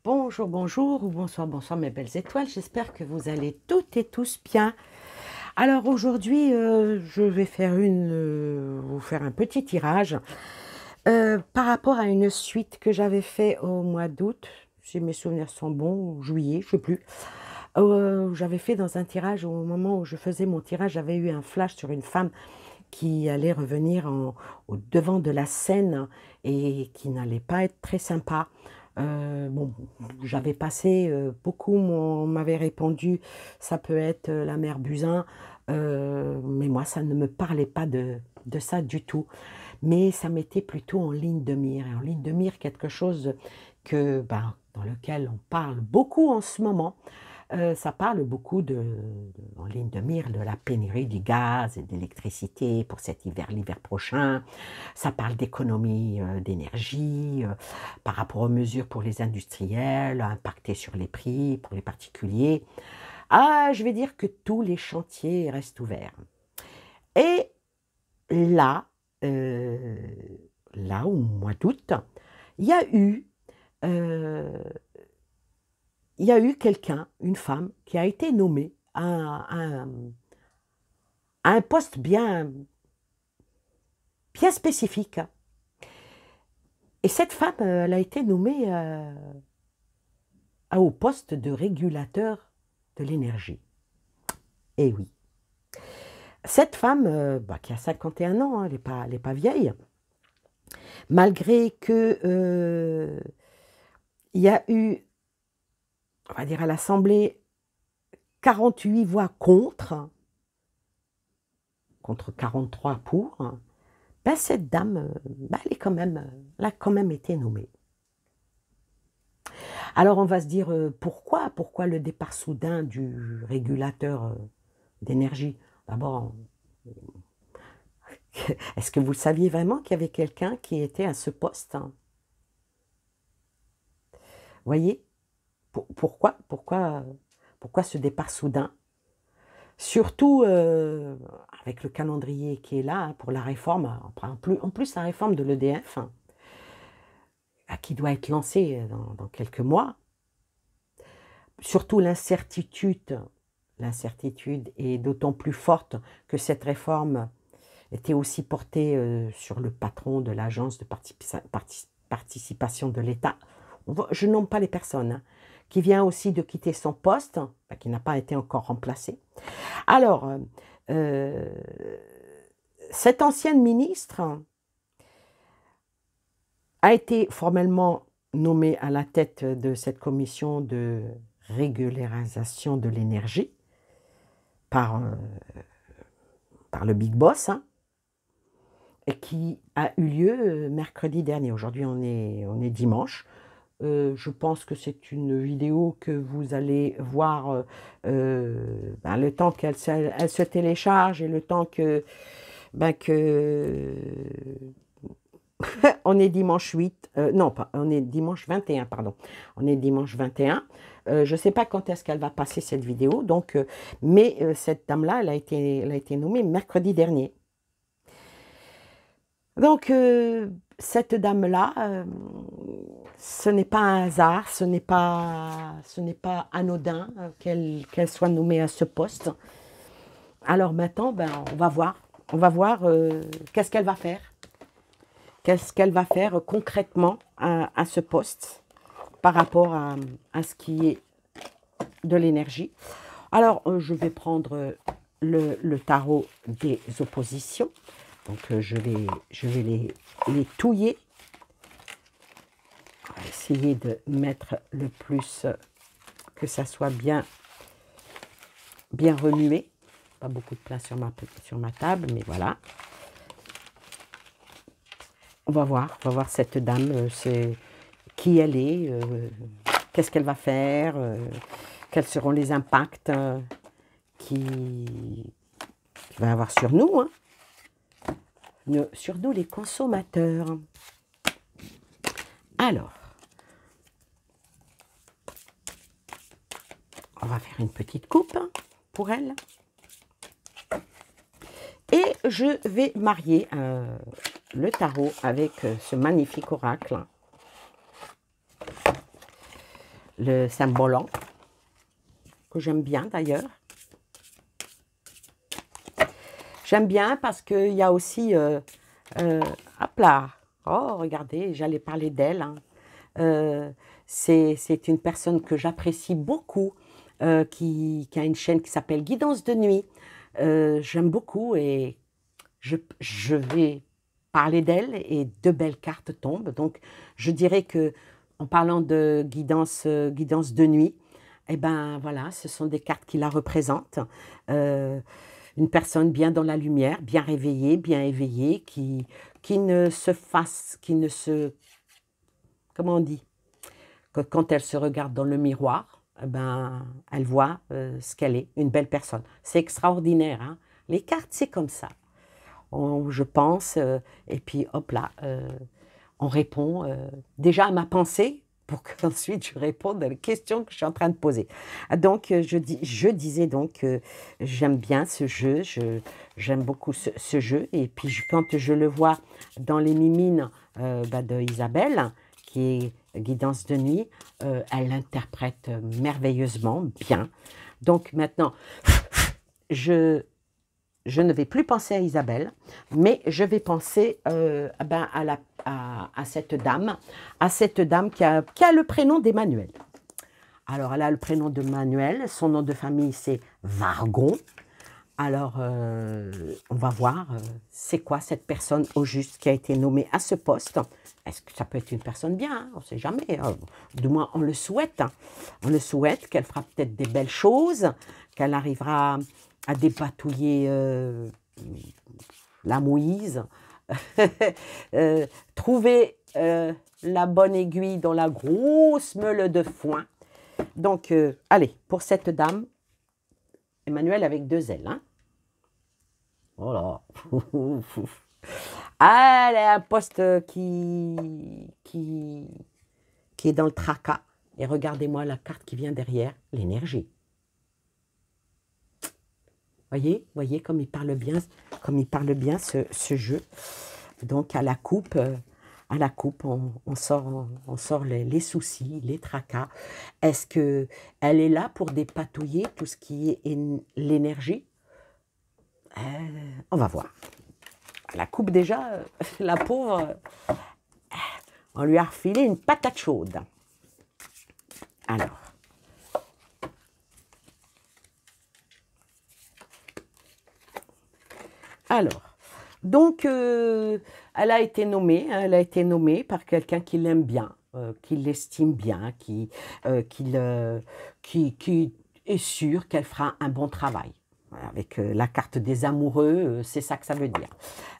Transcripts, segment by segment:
Bonjour, bonjour ou bonsoir, bonsoir mes belles étoiles. J'espère que vous allez toutes et tous bien. Alors aujourd'hui, je vais faire vous faire un petit tirage par rapport à une suite que j'avais fait au mois d'août. Si mes souvenirs sont bons, ou juillet, je ne sais plus. J'avais fait dans un tirage, au moment où je faisais mon tirage, j'avais eu un flash sur une femme qui allait revenir au devant de la scène et qui n'allait pas être très sympa. Bon, j'avais passé beaucoup, on m'avait répondu, ça peut être la mère Buzyn, mais moi, ça ne me parlait pas de ça du tout. Mais ça m'était plutôt en ligne de mire. Et en ligne de mire, quelque chose dans lequel on parle beaucoup en ce moment. Ça parle beaucoup en ligne de mire de la pénurie du gaz et de l'électricité pour cet hiver, l'hiver prochain. Ça parle d'économie d'énergie par rapport aux mesures pour les industriels, impactées sur les prix pour les particuliers. Ah, je vais dire que tous les chantiers restent ouverts. Et là, euh, là au mois d'août, il y a eu euh, il y a eu quelqu'un, une femme, qui a été nommée à un poste bien spécifique. Et cette femme, elle a été nommée au poste de régulateur de l'énergie. Et oui. Cette femme, qui a 51 ans, hein, elle n'est pas vieille, malgré que il y a eu, on va dire à l'Assemblée, 48 voix contre 43 pour, ben cette dame, elle a quand même été nommée. Alors on va se dire, pourquoi le départ soudain du régulateur d'énergie? D'abord, est-ce que vous saviez vraiment qu'il y avait quelqu'un qui était à ce poste? Voyez, pourquoi ce départ soudain? Surtout avec le calendrier qui est là hein, pour la réforme, en plus la réforme de l'EDF, qui doit être lancée dans quelques mois. Surtout l'incertitude est d'autant plus forte que cette réforme était aussi portée sur le patron de l'agence de participation de l'État. Je nomme pas les personnes, hein, qui vient aussi de quitter son poste, qui n'a pas été encore remplacé. Alors, cette ancienne ministre a été formellement nommée à la tête de cette commission de régularisation de l'énergie par le Big Boss, hein, et qui a eu lieu mercredi dernier. Aujourd'hui, on est dimanche. Je pense que c'est une vidéo que vous allez voir le temps qu'elle se télécharge et le temps on est dimanche 8, non, pas, on est dimanche 21, pardon. On est dimanche 21. Je ne sais pas quand est-ce qu'elle va passer cette vidéo, donc, mais cette dame-là, elle a été nommée mercredi dernier. Donc, cette dame-là, ce n'est pas un hasard, ce n'est pas anodin qu'elle soit nommée à ce poste. Alors maintenant, on va voir qu'est-ce qu'elle va faire. Qu'est-ce qu'elle va faire concrètement à ce poste par rapport à ce qui est de l'énergie. Alors, je vais prendre le tarot des oppositions. Donc, je vais les touiller. On va essayer de mettre le plus que ça soit bien remué. Pas beaucoup de place sur ma table, mais voilà. On va voir cette dame, qui elle est, qu'est-ce qu'elle va faire, quels seront les impacts qu'il va y avoir sur nous, hein. Sur nous les consommateurs. Alors, on va faire une petite coupe pour elle. Et je vais marier le tarot avec ce magnifique oracle. le Saint-Bolland, que j'aime bien d'ailleurs. J'aime bien parce qu'il y a aussi... hop là. Oh, regardez, j'allais parler d'elle. Hein. C'est une personne que j'apprécie beaucoup, qui a une chaîne qui s'appelle Guidance de nuit. J'aime beaucoup et je vais parler d'elle et de belles cartes tombent. Donc, je dirais que en parlant de guidance de nuit, eh ben voilà, ce sont des cartes qui la représentent. Une personne bien dans la lumière, bien réveillée, bien éveillée, qui ne se, comment on dit, que quand elle se regarde dans le miroir, eh ben, elle voit ce qu'elle est, une belle personne. C'est extraordinaire, hein? Les cartes, c'est comme ça. Je pense, et puis hop là, on répond déjà à ma pensée pour qu'ensuite je réponde à la question que je suis en train de poser. Donc, je disais donc que j'aime bien ce jeu, j'aime beaucoup ce jeu, et puis quand je le vois dans les mimines de Isabelle, qui est Guidance de nuit, elle l'interprète merveilleusement bien. Donc maintenant, je ne vais plus penser à Isabelle, mais je vais penser à cette dame qui a le prénom d'Emmanuel. Alors, elle a le prénom d'Emmanuel, son nom de famille c'est Vargon. Alors, on va voir, c'est quoi cette personne au juste qui a été nommée à ce poste. Est-ce que ça peut être une personne bien, hein? On ne sait jamais. Du moins, on le souhaite. Hein. On le souhaite, qu'elle fera peut-être des belles choses, qu'elle arrivera à dépatouiller la mouise, trouver la bonne aiguille dans la grosse meule de foin. Donc, allez, pour cette dame, Emmanuel avec 2 L. Hein. Oh là. Ah, elle a un poste qui est dans le tracas. Et regardez-moi la carte qui vient derrière, l'énergie. Voyez comme il parle bien ce jeu. Donc à la coupe, on sort les soucis, les tracas. Est-ce que elle est là pour dépatouiller tout ce qui est l'énergie? On va voir. À la coupe déjà, la pauvre, on lui a refilé une patate chaude. Alors, donc, elle a été nommée par quelqu'un qui l'aime bien, qui l'estime bien, qui est sûr qu'elle fera un bon travail. Avec la carte des amoureux, c'est ça que ça veut dire.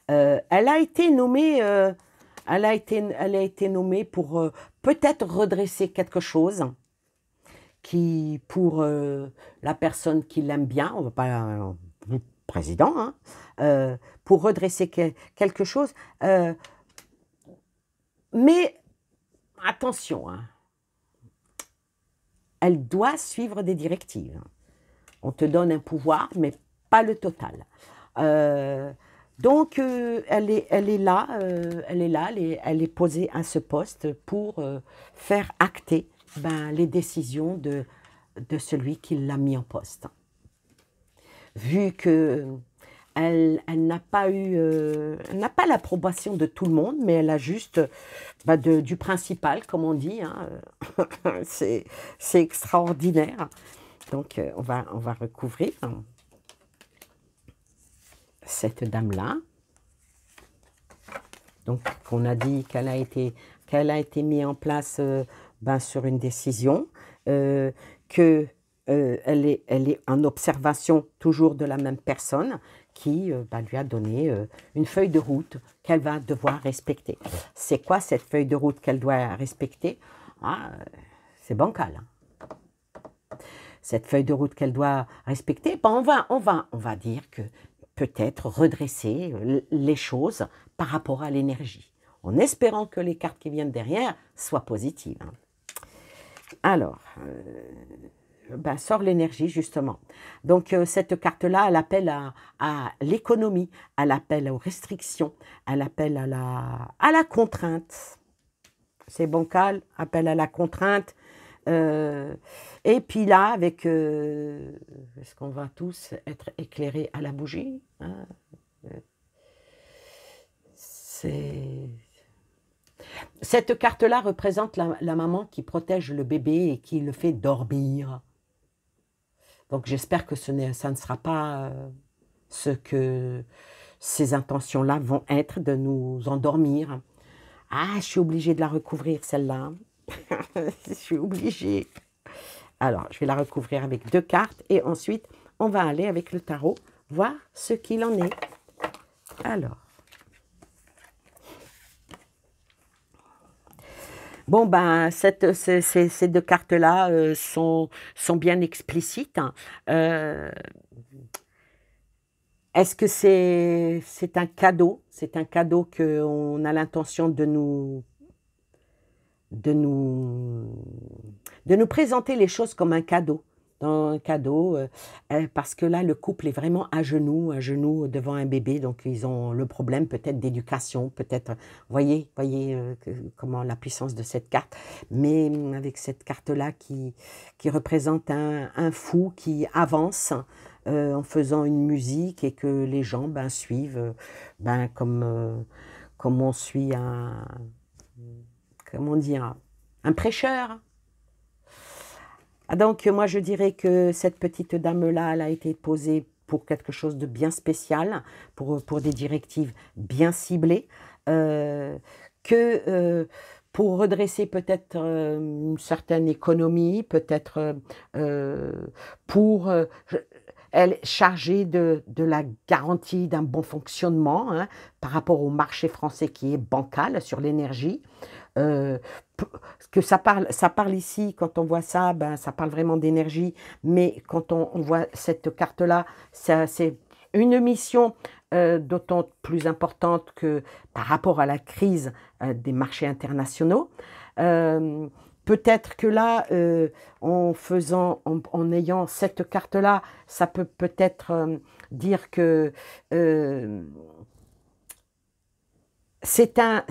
Elle a été nommée, pour peut-être redresser quelque chose qui, pour la personne qui l'aime bien, on ne va pas le président, hein, pour redresser quelque chose. Mais attention, hein, elle doit suivre des directives. On te donne un pouvoir, mais pas le total. Donc, elle est là, elle est posée à ce poste pour faire acter les décisions de celui qui l'a mis en poste. Vu que elle n'a pas l'approbation de tout le monde, mais elle a juste du principal, comme on dit. Hein. C'est extraordinaire. Donc, on va recouvrir cette dame-là. Donc, qu'on a dit qu'elle a été mise en place sur une décision, qu'elle est en observation toujours de la même personne qui lui a donné une feuille de route qu'elle va devoir respecter. C'est quoi cette feuille de route qu'elle doit respecter? C'est bancal. Hein. Cette feuille de route qu'elle doit respecter, on va dire que peut-être redresser les choses par rapport à l'énergie, en espérant que les cartes qui viennent derrière soient positives. Hein. Alors, sort l'énergie justement. Donc cette carte-là, elle appelle à l'économie, elle appelle aux restrictions, elle appelle à la contrainte. C'est bancal, appel à la contrainte. Euh, et puis là, avec... est-ce qu'on va tous être éclairés à la bougie, hein? C'est... Cette carte-là représente la maman qui protège le bébé et qui le fait dormir. Donc j'espère que ça ne sera pas ce que ces intentions-là vont être, de nous endormir. Ah, je suis obligée de la recouvrir, celle-là. Je suis obligée. Alors, je vais la recouvrir avec 2 cartes et ensuite, on va aller avec le tarot, voir ce qu'il en est. Alors. Bon, ben, ces 2 cartes-là sont bien explicites. Est-ce que c'est un cadeau? C'est un cadeau qu'on a l'intention de nous, de nous présenter les choses comme un cadeau. Dans un cadeau, parce que là, le couple est vraiment à genoux devant un bébé, donc ils ont le problème peut-être d'éducation, peut-être, voyez comment la puissance de cette carte, mais avec cette carte-là qui représente un fou qui avance en faisant une musique et que les gens suivent, comme on suit comment dire, un prêcheur. Donc, moi, je dirais que cette petite dame-là, elle a été posée pour quelque chose de bien spécial, pour des directives bien ciblées, pour redresser peut-être une certaine économie, peut-être pour elle chargée de la garantie d'un bon fonctionnement, hein, par rapport au marché français qui est bancal sur l'énergie. Euh, que ça parle ici, quand on voit ça, ça parle vraiment d'énergie, mais quand on voit cette carte-là, c'est une mission d'autant plus importante que par rapport à la crise des marchés internationaux. Peut-être que là, en ayant cette carte-là, ça peut peut-être dire que c'est un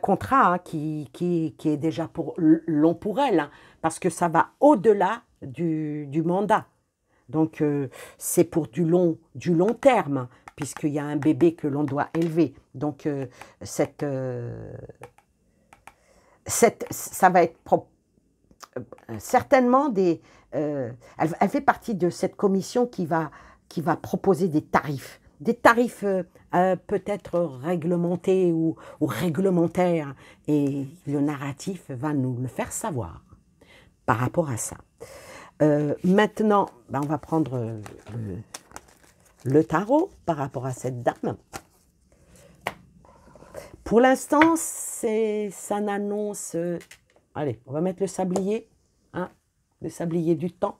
contrat, hein, qui est déjà long pour elle, hein, parce que ça va au-delà du mandat. Donc, c'est pour du long terme, puisqu'il y a un bébé que l'on doit élever. Donc, ça va être certainement elle fait partie de cette commission qui va proposer des tarifs. Des tarifs peut-être réglementés ou réglementaires. Et le narratif va nous le faire savoir par rapport à ça. Maintenant, on va prendre le tarot par rapport à cette dame. Pour l'instant, ça n'annonce... allez, on va mettre le sablier, hein, le sablier du temps.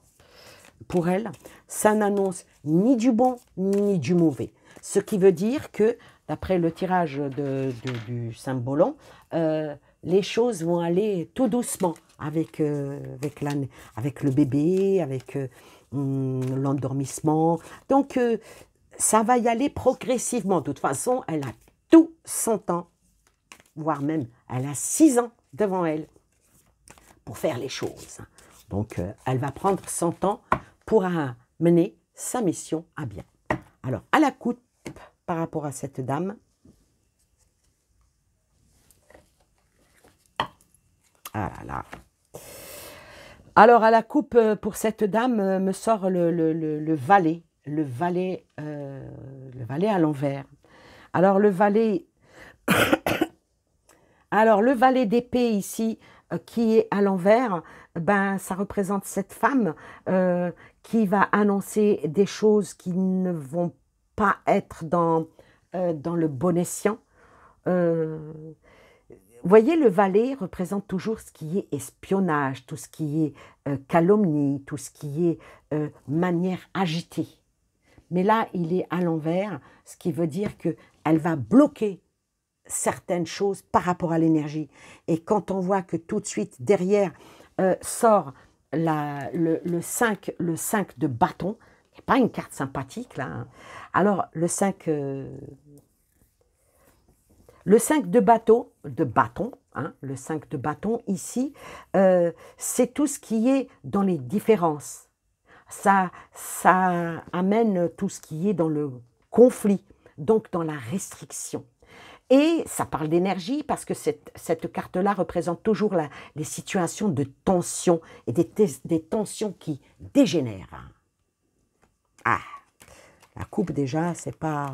Pour elle, ça n'annonce ni du bon ni du mauvais. Ce qui veut dire que, d'après le tirage du Saint-Bolon, les choses vont aller tout doucement avec le bébé, avec l'endormissement. Donc, ça va y aller progressivement. De toute façon, elle a tout son temps, voire même, elle a 6 ans devant elle pour faire les choses. Donc, elle va prendre son temps pour mener sa mission à bien. Alors, à la coupe, par rapport à cette dame, ah là là. Alors, à la coupe, pour cette dame, me sort le valet, le valet à l'envers. Alors, le valet d'épée ici, qui est à l'envers, ça représente cette femme qui va annoncer des choses qui ne vont pas être dans le bon escient. Voyez, le valet représente toujours ce qui est espionnage, tout ce qui est calomnie, tout ce qui est manière agitée. Mais là, il est à l'envers, ce qui veut dire qu'elle va bloquer certaines choses par rapport à l'énergie. Et quand on voit que tout de suite, derrière, sort le 5 de bâton, c'est pas une carte sympathique, là. Hein. Alors, le 5 Le 5 de bâton, hein, le 5 de bâton ici, c'est tout ce qui est dans les différences. Ça amène tout ce qui est dans le conflit, donc dans la restriction. Et ça parle d'énergie parce que cette carte-là représente toujours les situations de tension et des tensions qui dégénèrent. Ah, la coupe déjà, c'est pas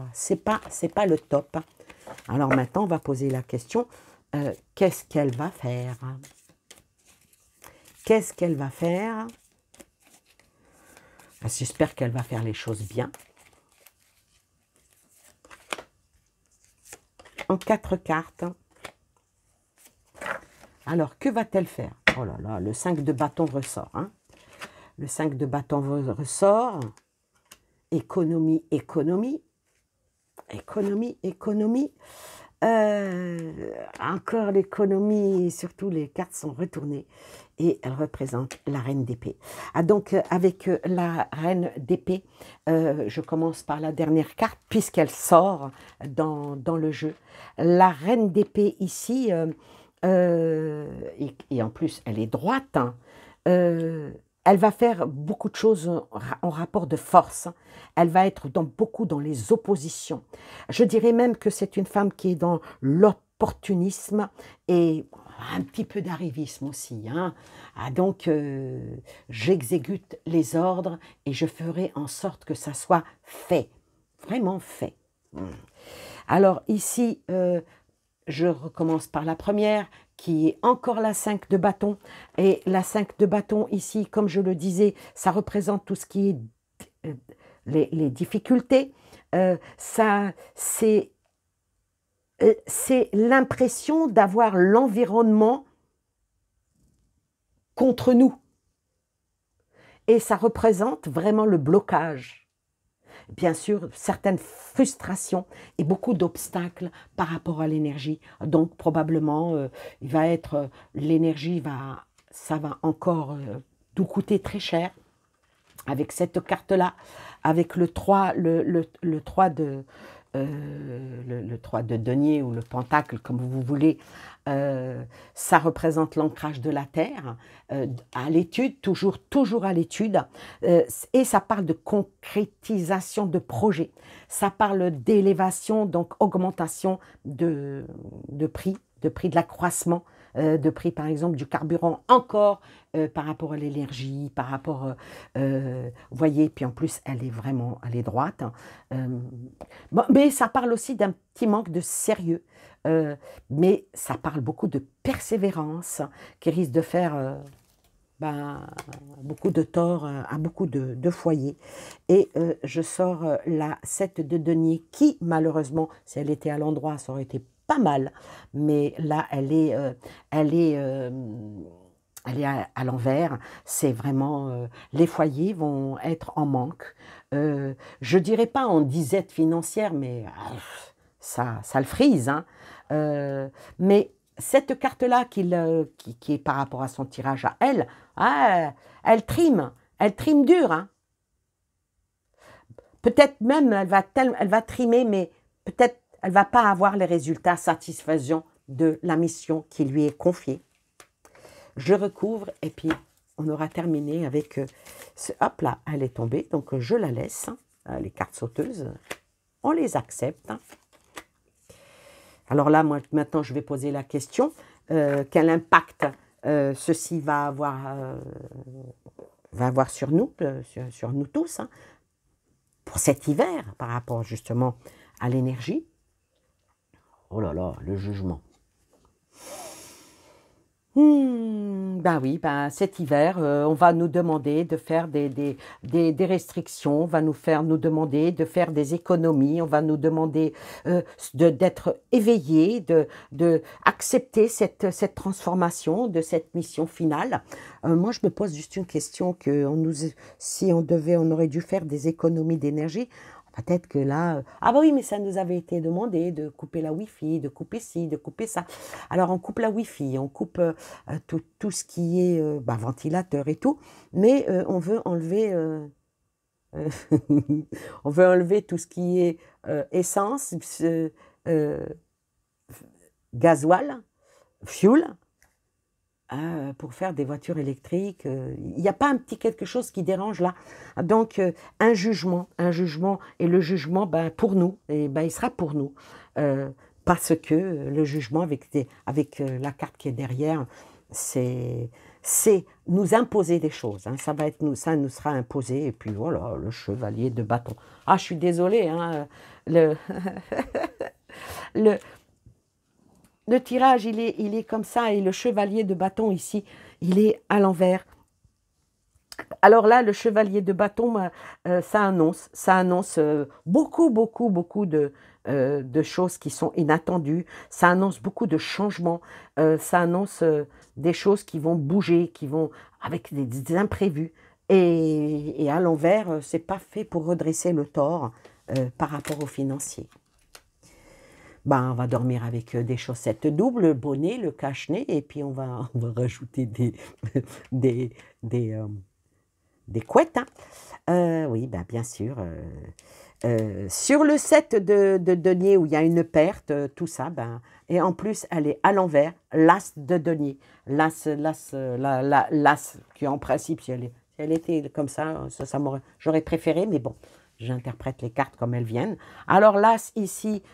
le top. Alors maintenant, on va poser la question, qu'est-ce qu'elle va faire? Qu'est-ce qu'elle va faire? J'espère qu'elle va faire les choses bien. En 4 cartes. Alors, que va-t-elle faire? Oh là là, le 5 de bâton ressort. Hein. Le 5 de bâton ressort. Économie, économie. Économie, économie. Encore l'économie, surtout les cartes sont retournées. Et elle représente la reine d'épée. Ah, donc, avec la reine d'épée, je commence par la dernière carte, puisqu'elle sort dans le jeu. La reine d'épée ici, et en plus, elle est droite, hein, elle va faire beaucoup de choses en rapport de force. Elle va être beaucoup dans les oppositions. Je dirais même que c'est une femme qui est dans l'opportunisme et un petit peu d'arrivisme aussi. Hein. Ah, donc, j'exécute les ordres et je ferai en sorte que ça soit fait. Vraiment fait. Alors ici, je recommence par la première, qui est encore la 5 de bâton. Et la 5 de bâton, ici, comme je le disais, ça représente tout ce qui est les difficultés. C'est l'impression d'avoir l'environnement contre nous. Et ça représente vraiment le blocage. Bien sûr, certaines frustrations et beaucoup d'obstacles par rapport à l'énergie. Donc, probablement, l'énergie ça va encore nous coûter très cher. Avec cette carte-là, avec le 3, le 3 de... le 3 de denier ou le pentacle, comme vous voulez, ça représente l'ancrage de la terre, à l'étude, toujours à l'étude, et ça parle de concrétisation de projets, ça parle d'élévation, donc augmentation de prix de l'accroissement, de prix par exemple du carburant encore par rapport à l'énergie, par rapport, vous voyez, puis en plus elle est droite. Bon, mais ça parle aussi d'un petit manque de sérieux, mais ça parle beaucoup de persévérance qui risque de faire beaucoup de tort à beaucoup de foyers. Et je sors la 7 de denier qui, malheureusement, si elle était à l'endroit, ça aurait été pas mal, mais là, elle est à l'envers. C'est vraiment, les foyers vont être en manque. Je dirais pas en disette financière, mais ça le frise. Hein. Mais cette carte-là qui est par rapport à son tirage à elle, elle trime dur. Hein. Peut-être même, elle va trimer, mais peut-être elle ne va pas avoir les résultats satisfaisants de la mission qui lui est confiée. Je recouvre et puis on aura terminé avec hop là, elle est tombée, donc je la laisse. Les cartes sauteuses, on les accepte. Alors là, moi, maintenant, je vais poser la question. Quel impact ceci va avoir sur nous, sur nous tous, hein, pour cet hiver, par rapport justement à l'énergie. Oh là là, le jugement. Ben oui, cet hiver, on va nous demander de faire des restrictions, on va nous demander de faire des économies, on va nous demander d'être éveillés, de accepter cette transformation de cette mission finale. Moi, je me pose juste une question, si on aurait dû faire des économies d'énergie, peut-être que là, ah bah oui, mais ça nous avait été demandé de couper la Wi-Fi, de couper ci, de couper ça. Alors on coupe la Wi-Fi, on coupe tout ce qui est ventilateur et tout, mais on veut enlever, on veut enlever tout ce qui est essence, gasoil, fuel, pour faire des voitures électriques. Il n'y a pas un petit quelque chose qui dérange là. Donc, un jugement, et le jugement, ben, pour nous, et ben, il sera pour nous. Parce que le jugement avec la carte qui est derrière, c'est nous imposer des choses. Hein. Ça nous sera imposé. Et puis voilà, le chevalier de bâton. Ah, je suis désolée. Hein, le, le tirage, il est comme ça. Et le chevalier de bâton ici, il est à l'envers. Alors là, le chevalier de bâton, ça annonce beaucoup de choses qui sont inattendues. Ça annonce beaucoup de changements. Ça annonce des choses qui vont bouger, qui vont avec des imprévus. Et à l'envers, c'est pas fait pour redresser le tort par rapport aux financiers. Ben, on va dormir avec des chaussettes doubles, le bonnet, le cache-nez, et puis on va rajouter des, des, des couettes, hein. Oui, ben, bien sûr. Sur le set de denier où il y a une perte, tout ça, ben, et en plus, elle est à l'envers, l'as de denier. L'as, qui en principe, si elle était comme ça, j'aurais préféré, mais bon, j'interprète les cartes comme elles viennent. Alors l'as ici,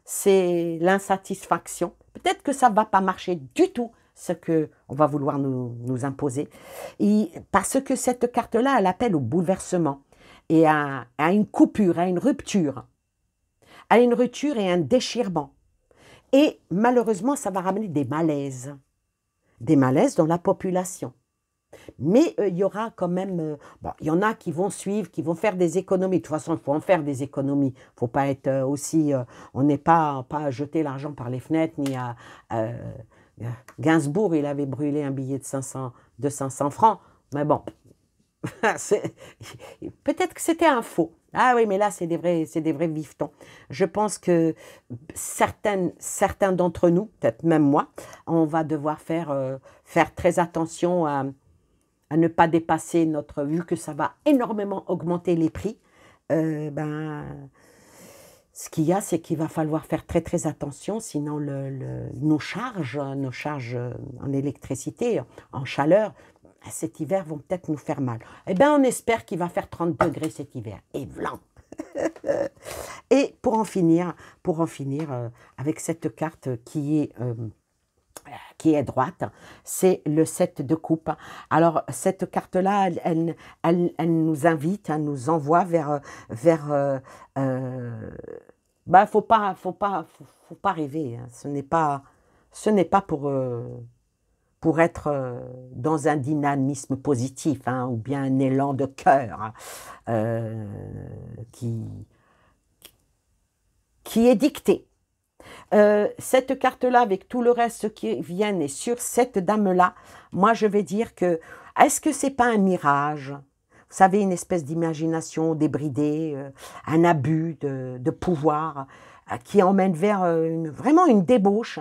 c'est l'insatisfaction. Peut-être que ça ne va pas marcher du tout, ce qu'on va vouloir nous imposer. Parce que cette carte-là, elle appelle au bouleversement et à une coupure, à une rupture. À une rupture et un déchirement. Et malheureusement, ça va ramener des malaises. Des malaises dans la population. Mais il y aura quand même, bon, il y en a qui vont suivre, qui vont faire des économies. De toute façon, il faut en faire des économies. Il ne faut pas être aussi, on n'est pas à jeter l'argent par les fenêtres, ni à... Gainsbourg, il avait brûlé un billet de 500 francs, mais bon, peut-être que c'était un faux. Ah oui, mais là, c'est des vrais bifetons. Je pense que certains d'entre nous, peut-être même moi, on va devoir faire très attention à ne pas dépasser vu que ça va énormément augmenter les prix. Ce qu'il y a, c'est qu'il va falloir faire très attention, sinon nos charges en électricité, en chaleur, cet hiver vont peut-être nous faire mal. Eh bien, on espère qu'il va faire 30 degrés cet hiver. Et blanc. Et pour en finir avec cette carte qui est droite, c'est le 7 de coupe. Alors, cette carte-là, elle nous invite, elle nous envoie vers bah, faut pas rêver. Hein. Ce n'est pas pour être dans un dynamisme positif, hein, ou bien un élan de cœur qui est dicté. Cette carte-là, avec tout le reste qui vient, et sur cette dame-là, moi je vais dire que, est-ce que c'est pas un mirage? Vous savez, une espèce d'imagination débridée, un abus de pouvoir qui emmène vers vraiment une débauche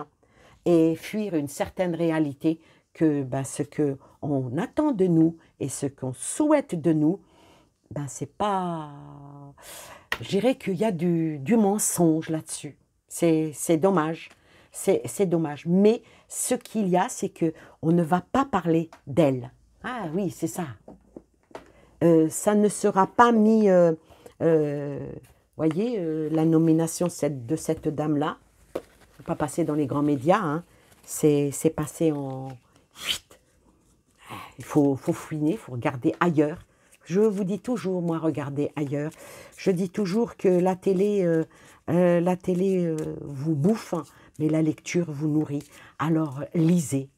et fuir une certaine réalité que ce qu'on attend de nous et ce qu'on souhaite de nous, c'est pas... Je dirais qu'il y a du mensonge là-dessus. C'est dommage. C'est dommage. Mais ce qu'il y a, c'est qu'on ne va pas parler d'elle. Ah oui, c'est ça. Ça ne sera pas mis, voyez, la nomination de cette dame-là, c'est pas passé dans les grands médias, hein. C'est passé en... Il faut fouiner, il faut regarder ailleurs. Je vous dis toujours, moi, regardez ailleurs. Je dis toujours que la télé vous bouffe, mais la lecture vous nourrit. Alors, lisez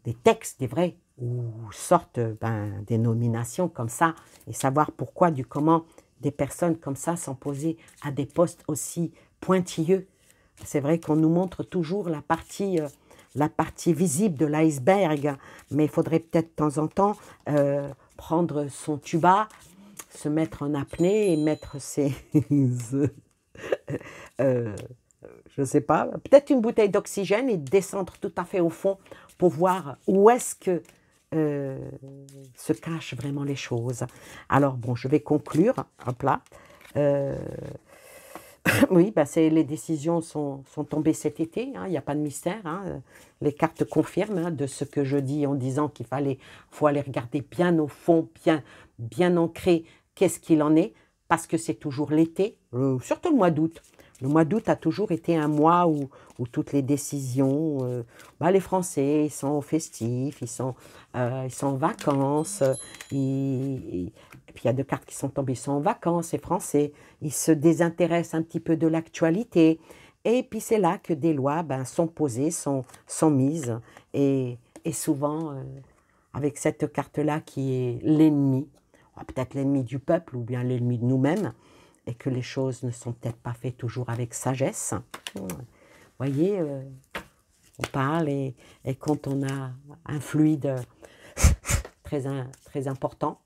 des textes, des vrais, où sortent des nominations comme ça, et savoir pourquoi, comment des personnes comme ça sont posées à des postes aussi pointilleux. C'est vrai qu'on nous montre toujours la partie visible de l'iceberg, mais il faudrait peut-être de temps en temps prendre son tuba, se mettre en apnée et mettre ses... je ne sais pas, peut-être une bouteille d'oxygène et descendre tout à fait au fond pour voir où est-ce que se cachent vraiment les choses. Alors bon, je vais conclure, hop là. Oui, bah les décisions sont tombées cet été, hein, il n'y a pas de mystère, hein. Les cartes confirment, hein, de ce que je dis en disant faut aller regarder bien au fond, bien ancré, qu'est-ce qu'il en est, parce que c'est toujours l'été, surtout le mois d'août. Le mois d'août a toujours été un mois où toutes les décisions, les Français, ils sont festifs, ils sont en vacances, et puis il y a deux cartes qui sont tombées, ils sont en vacances, les Français, ils se désintéressent un petit peu de l'actualité, et puis c'est là que des lois sont posées, sont mises, et souvent, avec cette carte-là qui est l'ennemi, peut-être l'ennemi du peuple ou bien l'ennemi de nous-mêmes, et que les choses ne sont peut-être pas faites toujours avec sagesse. Vous voyez, on parle et quand on a un fluide très important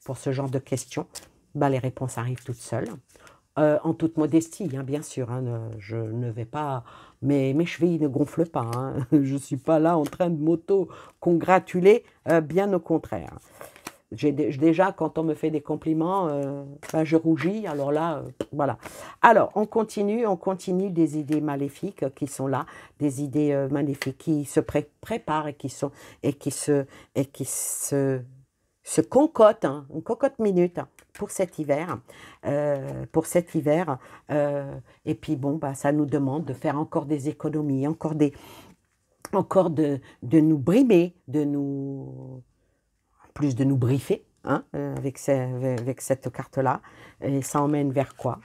pour ce genre de questions, les réponses arrivent toutes seules. En toute modestie, hein, bien sûr, hein, je ne vais pas, mes chevilles ne gonflent pas, hein, je ne suis pas là en train de m'auto-congratuler, bien au contraire. Déjà, quand on me fait des compliments, je rougis, alors là, voilà. Alors, on continue des idées maléfiques qui sont là, des idées maléfiques qui se préparent et qui se concoctent, hein, une cocotte minute pour cet hiver, et puis bon, ça nous demande de faire encore des économies, encore de nous brimer, plus de nous briefer, hein, avec cette carte-là. Et ça emmène vers quoi?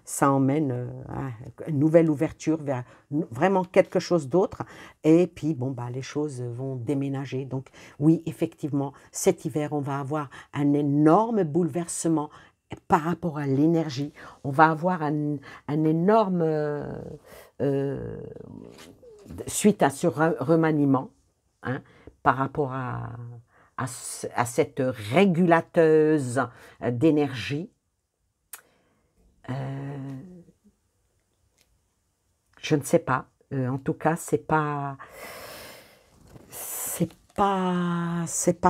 Ça emmène à une nouvelle ouverture vers vraiment quelque chose d'autre. Et puis, bon, les choses vont déménager. Donc, oui, effectivement, cet hiver, on va avoir un énorme bouleversement par rapport à l'énergie. On va avoir un énorme... suite à ce remaniement, hein, par rapport à cette régulateuse d'énergie. Je ne sais pas. En tout cas, c'est pas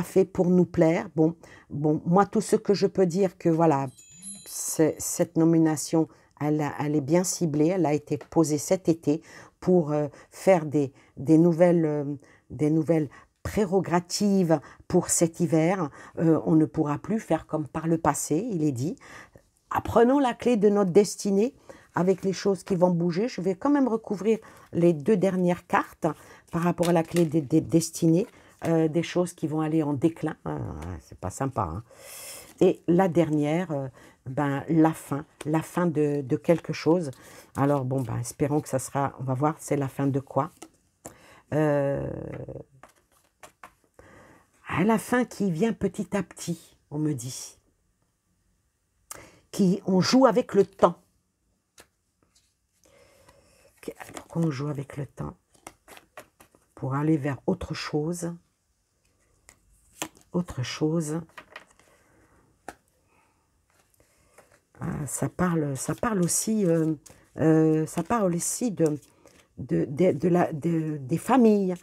fait pour nous plaire. Bon, moi, tout ce que je peux dire que voilà, cette nomination, elle est bien ciblée, elle a été posée cet été pour faire des nouvelles prérogatives pour cet hiver. On ne pourra plus faire comme par le passé, il est dit. Apprenons la clé de notre destinée avec les choses qui vont bouger. Je vais quand même recouvrir les deux dernières cartes par rapport à la clé des destinées, des choses qui vont aller en déclin. C'est pas sympa, hein. Et la dernière, la fin de quelque chose. Alors bon, espérons que ça sera, on va voir, c'est la fin de quoi. À la fin qui vient petit à petit, on me dit. On joue avec le temps. Pourquoi on joue avec le temps? Pour aller vers autre chose. Autre chose. Ça parle aussi des familles.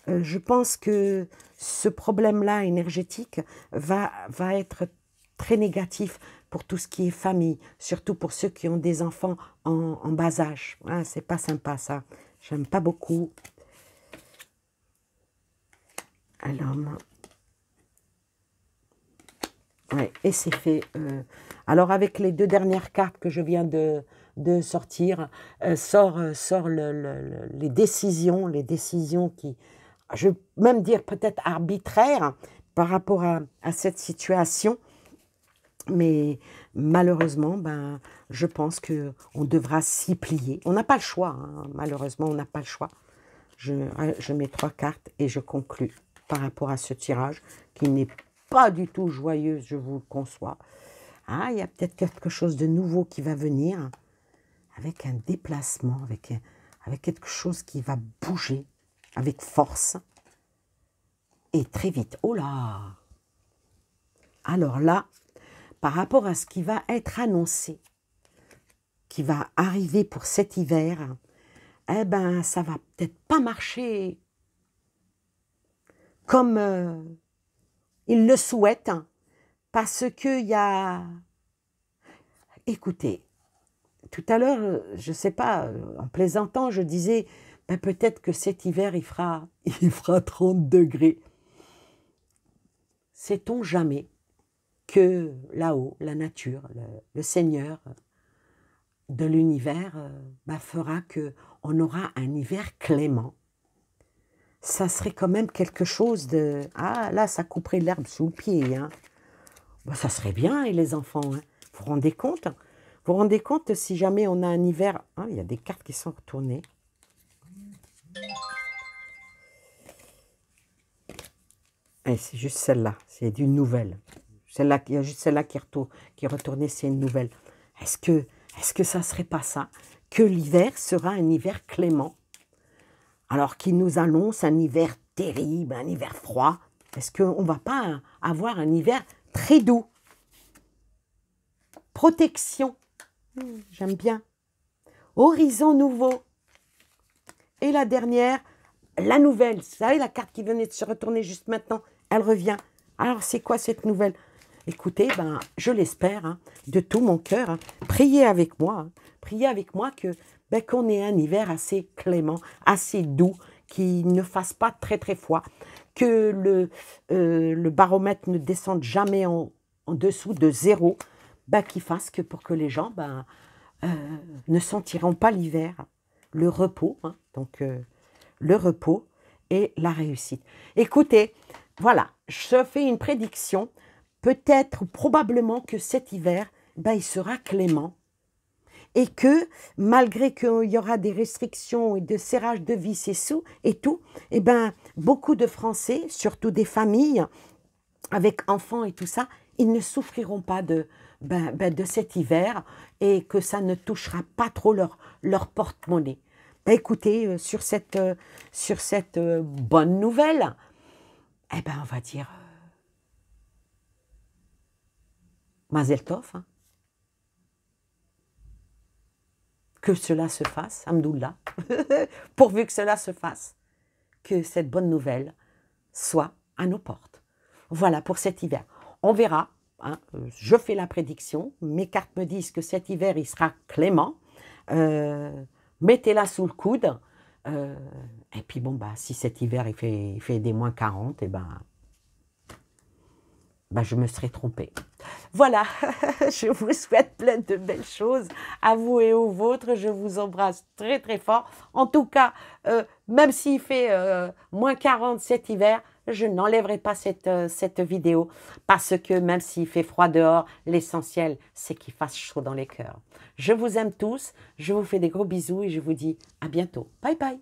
Je pense que ce problème-là énergétique va être très négatif pour tout ce qui est famille, surtout pour ceux qui ont des enfants en bas âge. C'est pas sympa ça, j'aime pas beaucoup. Alors, ouais, et c'est fait. Alors avec les deux dernières cartes que je viens de sortir, sort les décisions qui, je vais même dire peut-être arbitraires par rapport à cette situation. Mais malheureusement, je pense qu'on devra s'y plier. On n'a pas le choix, hein. Malheureusement, on n'a pas le choix. Je mets 3 cartes et je conclus par rapport à ce tirage qui n'est pas du tout joyeux, je vous le conçois. Il y a peut-être quelque chose de nouveau qui va venir, avec un déplacement, avec quelque chose qui va bouger, avec force, et très vite. Oh là! Alors là, par rapport à ce qui va être annoncé, qui va arriver pour cet hiver, ça va peut-être pas marcher comme il le souhaite, parce qu'il y a... Écoutez, tout à l'heure, je ne sais pas, en plaisantant, je disais, ben, peut-être que cet hiver, il fera 30 degrés. Sait-on jamais que là-haut, la nature, le Seigneur de l'univers ben, fera qu'on aura un hiver clément. Ça serait quand même quelque chose de... Ah, là, ça couperait l'herbe sous le pied. Hein. Ben, ça serait bien, et les enfants. Hein. Vous vous rendez compte? Vous vous rendez compte si jamais on a un hiver... Hein, il y a des cartes qui sont retournées. C'est juste celle-là. C'est d'une nouvelle. Celle-là, il y a juste celle-là qui est retournée, c'est une nouvelle. Est-ce que ça ne serait pas ça? Que l'hiver sera un hiver clément? Alors qu'il nous annonce un hiver terrible, un hiver froid. Est-ce qu'on ne va pas avoir un hiver très doux? Protection. J'aime bien. Horizon nouveau. Et la dernière, la nouvelle. Vous savez, la carte qui venait de se retourner juste maintenant, elle revient. Alors, c'est quoi cette nouvelle? Écoutez, ben, je l'espère, hein, de tout mon cœur. Hein. Priez avec moi. Hein. Priez avec moi qu'on ait un hiver assez clément, assez doux, qui ne fasse pas très très froid, que le baromètre ne descende jamais en dessous de 0, ben, qui fasse que pour que les gens ne sentiront pas l'hiver. Le repos, hein, donc le repos et la réussite. Écoutez, voilà, je fais une prédiction. Peut-être, probablement que cet hiver, ben, il sera clément. Et que, malgré qu'il y aura des restrictions et de serrage de vis et tout, eh ben, beaucoup de Français, surtout des familles avec enfants et tout ça, ils ne souffriront pas de cet hiver et que ça ne touchera pas trop leur porte-monnaie. Ben, écoutez, sur cette bonne nouvelle, eh ben, on va dire Mazel Tov, hein. Que cela se fasse, Hamdoullah, pourvu que cela se fasse, que cette bonne nouvelle soit à nos portes. Voilà pour cet hiver. On verra, hein, je fais la prédiction, mes cartes me disent que cet hiver, il sera clément. Mettez-la sous le coude. Et puis bon, bah, si cet hiver, il fait des moins 40, et ben, je me serais trompée. Voilà, je vous souhaite plein de belles choses à vous et aux vôtres. Je vous embrasse très très fort. En tout cas, même s'il fait moins 40 cet hiver, je n'enlèverai pas cette vidéo parce que même s'il fait froid dehors, l'essentiel, c'est qu'il fasse chaud dans les cœurs. Je vous aime tous, je vous fais des gros bisous et je vous dis à bientôt. Bye bye.